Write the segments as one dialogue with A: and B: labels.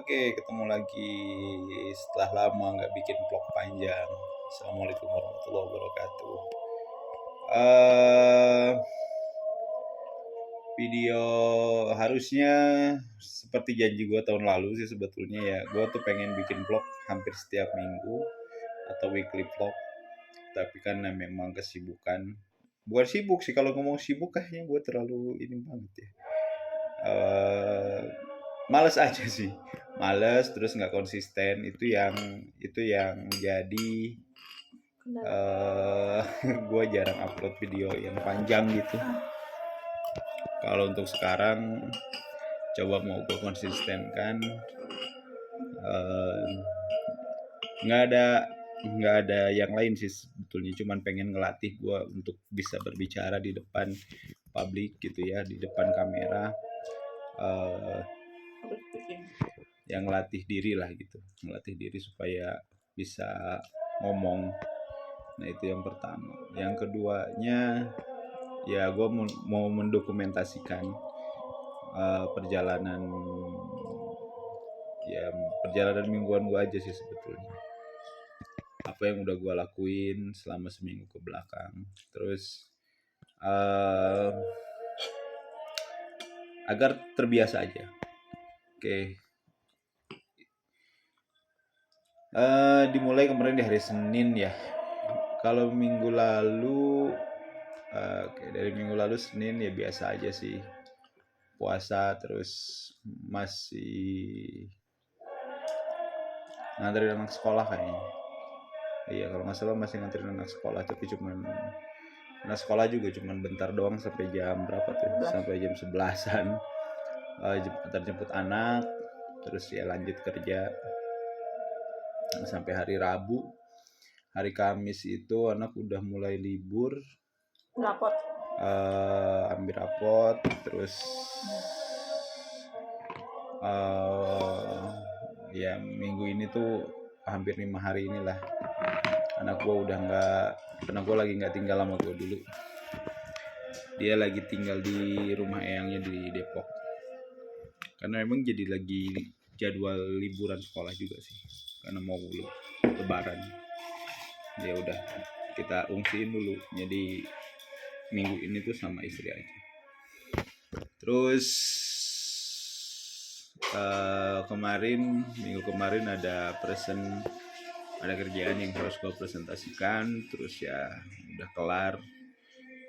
A: Oke, ketemu lagi setelah lama nggak bikin vlog panjang. Assalamualaikum warahmatullahi wabarakatuh. Eh, Video harusnya seperti janji gue tahun lalu sih sebetulnya ya. Gue tuh pengen bikin vlog hampir setiap minggu atau weekly vlog. Tapi karena memang kesibukan, bukan sibuk sih, kalau ngomong sibuk kayaknya gue terlalu ini banget ya. Eh, Males aja sih, males terus nggak konsisten, itu yang jadi gue jarang upload video yang panjang gitu. Kalau untuk sekarang coba mau gue konsistenkan, eh, nggak ada yang lain sih sebetulnya, cuman pengen ngelatih gue untuk bisa berbicara di depan publik gitu ya, di depan kamera. eh, yang ngelatih diri lah gitu, ngelatih diri supaya bisa ngomong. Nah itu yang pertama. Yang keduanya ya gue mau mendokumentasikan perjalanan perjalanan mingguan gue aja sih sebetulnya, apa yang udah gue lakuin selama seminggu ke belakang. Terus agar terbiasa aja. Oke. Dimulai kemarin di hari Senin ya. Kalau minggu lalu, dari minggu lalu Senin ya biasa aja sih, puasa terus masih nganterin anak sekolah kayaknya. Iya kalau nggak salah masih nganterin anak sekolah, tapi cuman anak sekolah juga cuman bentar doang, sampai jam berapa tuh? Sampai jam 11-an. Jemput anak, terus ya lanjut kerja sampai hari Rabu. Hari Kamis itu anak udah mulai libur, ambil rapot, terus ya minggu ini tuh hampir 5 hari inilah anak gue lagi nggak tinggal sama gue dulu. Dia lagi tinggal di rumah eyangnya di Depok, karena memang jadi lagi jadwal liburan sekolah juga sih, karena mau lebaran. Ya udah kita ungsiin dulu, jadi minggu ini tuh sama istri aja. Terus minggu kemarin ada kerjaan yang harus gue presentasikan, terus ya udah kelar,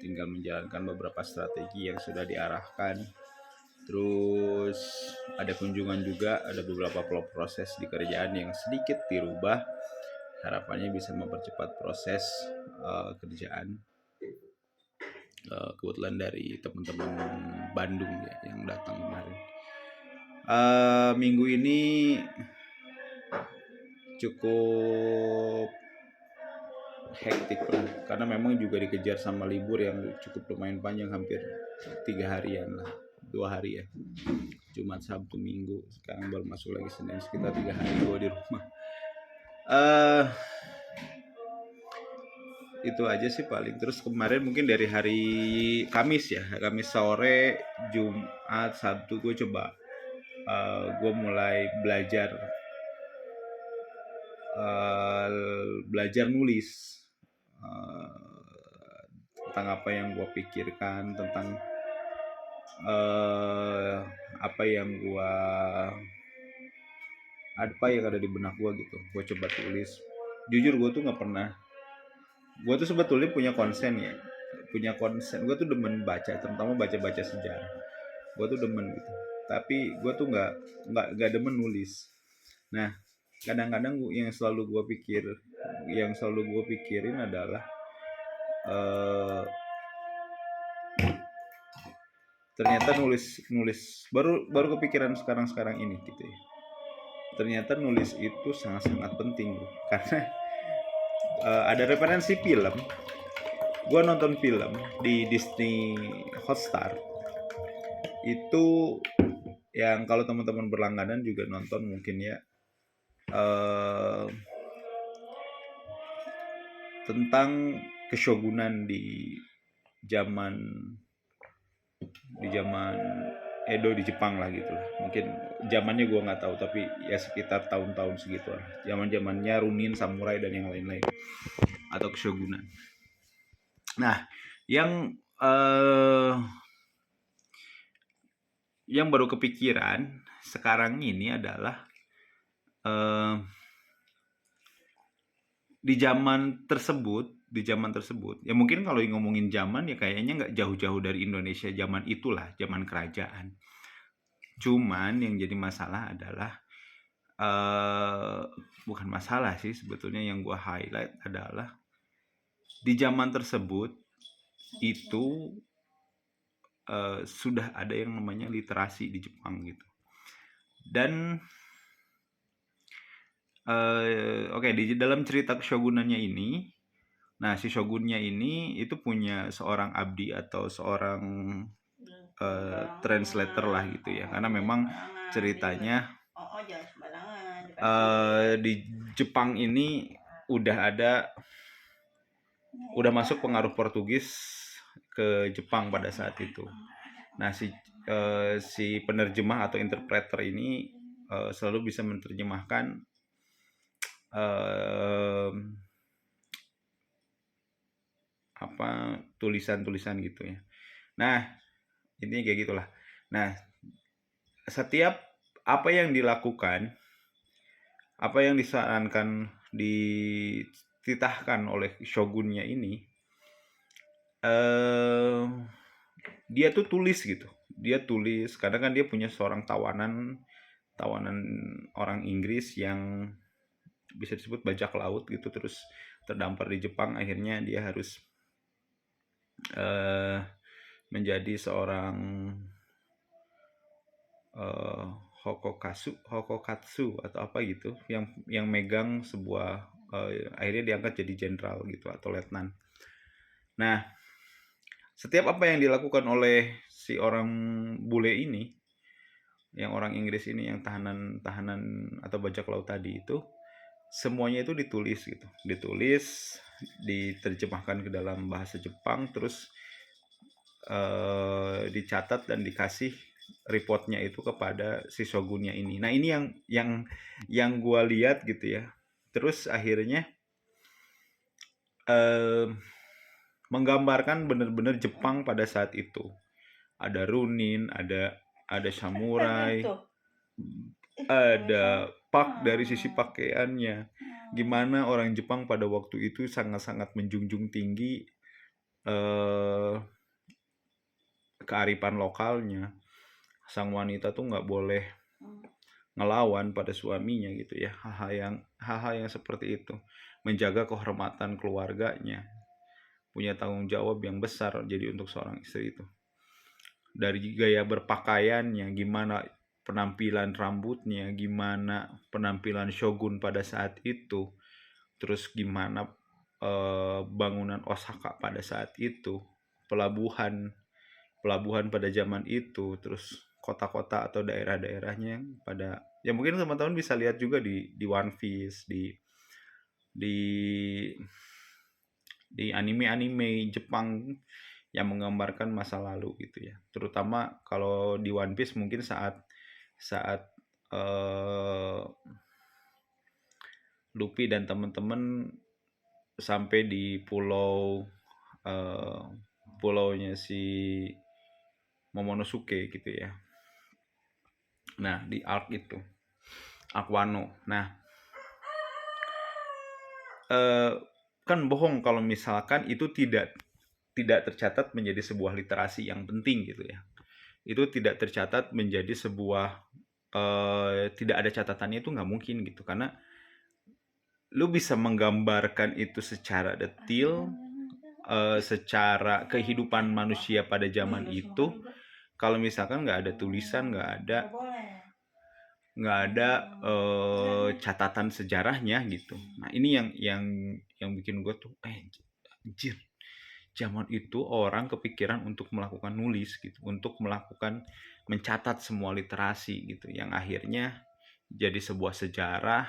A: tinggal menjalankan beberapa strategi yang sudah diarahkan. Terus ada kunjungan juga, ada beberapa proses di kerjaan yang sedikit dirubah, harapannya bisa mempercepat proses kerjaan. Kebetulan dari teman-teman Bandung ya yang datang kemarin. Minggu ini cukup hektik lah, karena memang juga dikejar sama libur yang cukup lumayan panjang, hampir 3 harian lah, 2 hari ya, Jumat Sabtu Minggu, sekarang baru masuk lagi Senin, sekitar 3 hari gue di rumah. Itu aja sih paling. Terus kemarin mungkin dari hari Kamis ya, Kamis sore, Jumat, Sabtu gue coba gue mulai belajar nulis tentang apa yang gue pikirkan, tentang apa yang ada di benak gue gitu. Gue coba tulis. Jujur gue tuh nggak pernah. Gue tuh sebetulnya punya konsen. Gue tuh demen baca, terutama baca sejarah. Gue tuh demen gitu. Tapi gue tuh nggak demen nulis. Nah, kadang-kadang yang selalu gue pikirin adalah ternyata nulis baru kepikiran sekarang ini gitu ya. Ternyata nulis itu sangat-sangat penting karena ada referensi film. Gue nonton film di Disney Hotstar itu, yang kalau teman-teman berlangganan juga nonton mungkin ya, tentang keshogunan di zaman Edo di Jepang lah gitu lah. Mungkin zamannya gue nggak tahu, tapi ya sekitar tahun-tahun segitu lah. Zaman-zamannya Ronin, samurai dan yang lain-lain atau keshogunan. Nah, yang baru kepikiran sekarang ini adalah di zaman tersebut ya mungkin kalau ngomongin zaman ya kayaknya nggak jauh-jauh dari Indonesia zaman itulah, zaman kerajaan. Cuman yang jadi masalah adalah bukan masalah sih sebetulnya, yang gua highlight adalah di zaman tersebut itu sudah ada yang namanya literasi di Jepang gitu. Dan oke, di dalam cerita keshogunannya ini, nah si shogunnya ini itu punya seorang abdi atau seorang translator lah gitu ya, karena memang ceritanya di Jepang ini udah masuk pengaruh Portugis ke Jepang pada saat itu. Nah si penerjemah atau interpreter ini selalu bisa menerjemahkan tulisan-tulisan gitu ya. Nah, ini kayak gitulah. Nah, setiap apa yang dilakukan, apa yang disarankan, dititahkan oleh shogunnya ini, dia tuh tulis gitu. Dia tulis, kadang kan dia punya seorang tawanan orang Inggris yang bisa disebut bajak laut gitu, terus terdampar di Jepang, akhirnya dia harus menjadi seorang hokokatsu atau apa gitu, yang megang sebuah akhirnya diangkat jadi jenderal gitu atau letnan. Nah, setiap apa yang dilakukan oleh si orang bule ini, yang orang Inggris ini, yang tahanan atau bajak laut tadi itu, semuanya itu ditulis gitu, diterjemahkan ke dalam bahasa Jepang, terus dicatat dan dikasih reportnya itu kepada si shogunnya ini. Nah, ini yang gue lihat gitu ya. Terus akhirnya menggambarkan benar-benar Jepang pada saat itu. Ada Ronin, ada samurai, ada pak dari sisi pakaiannya. Gimana orang Jepang pada waktu itu sangat-sangat menjunjung tinggi kearifan lokalnya. Sang wanita tuh nggak boleh ngelawan pada suaminya gitu ya. Hal-hal yang seperti itu, menjaga kehormatan keluarganya, punya tanggung jawab yang besar jadi untuk seorang istri itu. Dari gaya berpakaiannya, gimana penampilan rambutnya, gimana penampilan shogun pada saat itu, terus gimana bangunan Osaka pada saat itu, pelabuhan pada zaman itu, terus kota-kota atau daerah-daerahnya pada, ya mungkin teman-teman bisa lihat juga di One Piece, di anime Jepang yang menggambarkan masa lalu gitu ya. Terutama kalau di One Piece mungkin saat Luffy dan teman-teman sampai di pulaunya si Momonosuke gitu ya. Nah, di arc itu, arc Wano. Nah, kan bohong kalau misalkan itu tidak tercatat menjadi sebuah literasi yang penting gitu ya. Itu tidak tercatat menjadi sebuah tidak ada catatannya, itu nggak mungkin gitu, karena lu bisa menggambarkan itu secara detail, secara kehidupan manusia pada zaman itu. Kalau misalkan nggak ada tulisan, nggak ada catatan sejarahnya gitu. Nah, ini yang bikin gue tuh anjir, zaman itu orang kepikiran untuk melakukan nulis gitu, untuk melakukan mencatat semua literasi gitu, yang akhirnya jadi sebuah sejarah,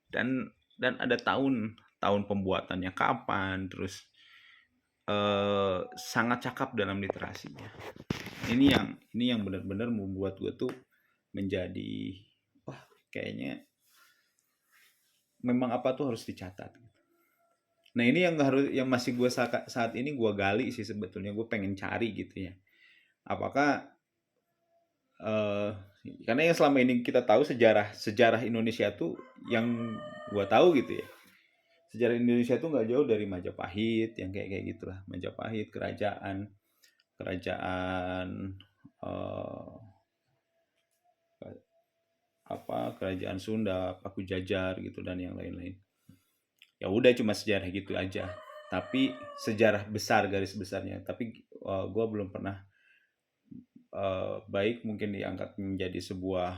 A: dan ada tahun pembuatannya kapan, terus sangat cakap dalam literasinya. Ini yang benar-benar membuat gue tuh menjadi wah kayaknya memang apa tuh harus dicatat. Nah ini yang masih gue saat ini gue gali sih sebetulnya, gue pengen cari gitu ya. Apakah karena yang selama ini kita tahu sejarah Indonesia tuh yang gue tahu gitu ya. Sejarah Indonesia tuh nggak jauh dari Majapahit yang kayak gitulah. Majapahit, kerajaan kerajaan Sunda, Paku Jajar gitu dan yang lain-lain. Ya udah cuma sejarah gitu aja. Tapi sejarah besar garis besarnya. Tapi gue belum pernah baik mungkin diangkat menjadi sebuah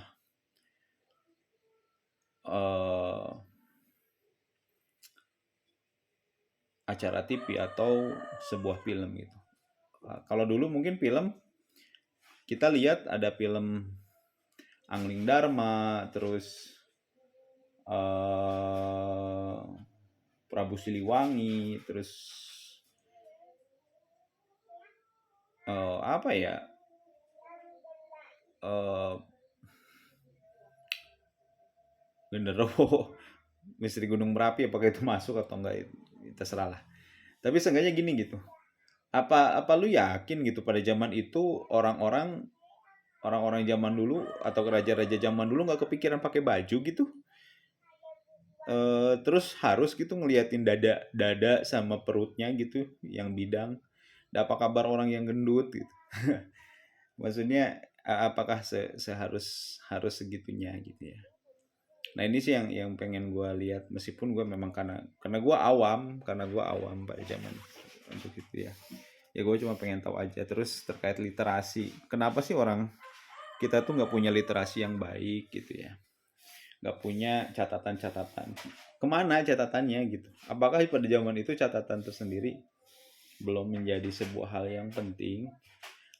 A: acara TV atau sebuah film gitu. Kalau dulu mungkin film kita lihat ada film Angling Dharma, terus Prabu Siliwangi, terus apa ya? Genderuwo, Misteri Gunung Merapi, apakah itu masuk atau enggak itu terserah lah. Tapi seenggaknya gini gitu. Apa lu yakin gitu pada zaman itu orang-orang zaman dulu atau raja-raja zaman dulu nggak kepikiran pakai baju gitu? Terus harus gitu ngeliatin dada sama perutnya gitu yang bidang. Apa kabar orang yang gendut gitu? Maksudnya apakah harus segitunya gitu ya? Nah ini sih yang pengen gue lihat, meskipun gue memang karena gue awam pada zaman untuk itu ya. Ya gue cuma pengen tahu aja. Terus terkait literasi, kenapa sih orang kita tuh nggak punya literasi yang baik gitu ya? Nggak punya catatan-catatan. Kemana catatannya gitu? Apakah pada zaman itu catatan tersendiri belum menjadi sebuah hal yang penting,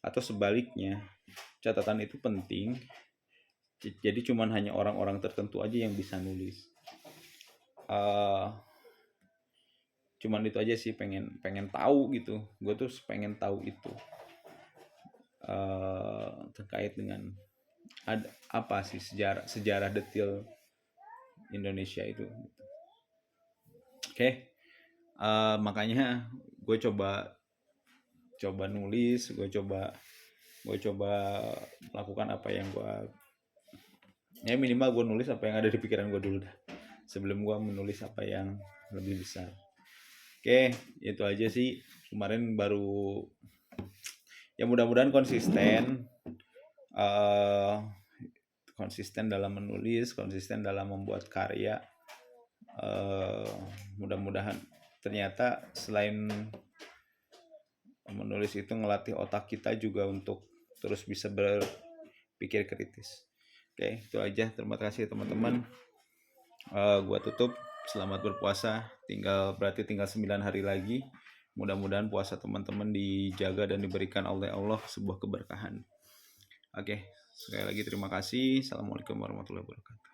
A: atau sebaliknya catatan itu penting, jadi cuman hanya orang-orang tertentu aja yang bisa nulis. Cuman itu aja sih, pengen tahu gitu. Gue tuh pengen tahu itu terkait dengan apa sih sejarah detail Indonesia itu. Oke. Makanya gue coba nulis, gue coba melakukan apa yang gue ya minimal gue nulis apa yang ada di pikiran gue dulu dah sebelum gue menulis apa yang lebih besar. Oke, itu aja sih. Kemarin baru ya mudah-mudahan konsisten dalam menulis, konsisten dalam membuat karya. Mudah-mudahan ternyata selain menulis itu ngelatih otak kita juga untuk terus bisa berpikir kritis. Oke, itu aja. Terima kasih teman-teman. Gua tutup. Selamat berpuasa. Berarti tinggal 9 hari lagi. Mudah-mudahan puasa teman-teman dijaga dan diberikan oleh Allah sebuah keberkahan. Oke, sekali lagi terima kasih. Assalamualaikum warahmatullahi wabarakatuh.